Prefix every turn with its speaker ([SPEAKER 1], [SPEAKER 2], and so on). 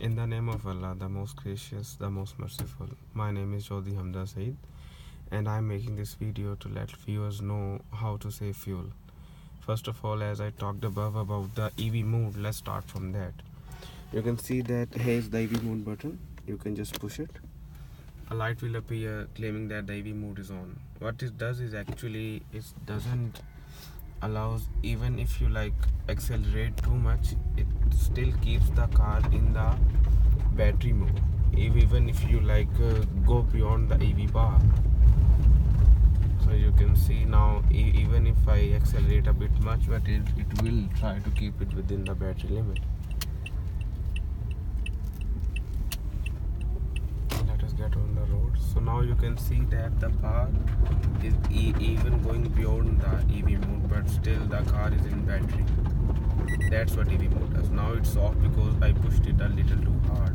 [SPEAKER 1] In the name of Allah, the most gracious, the most merciful. My name is Jodi Hamza Said, and I'm making this video to let viewers know how to save fuel. First of all, as I talked above about the EV mode, let's start from that. You can see that here's the EV mode button. You can just push it. A light will appear claiming that the EV mode is on. What it does is actually it doesn't allows, even if you like accelerate too much, it still keeps the car in the battery mode, even if you like go beyond the EV bar. So you can see now, even if I accelerate a bit much, but it will try to keep it within the battery limit. Let us get on the road. So now you can see that the bar is even going beyond the EV mode, but still the car is in battery. That's what EV mode does. Now it's off because I pushed it a little too hard.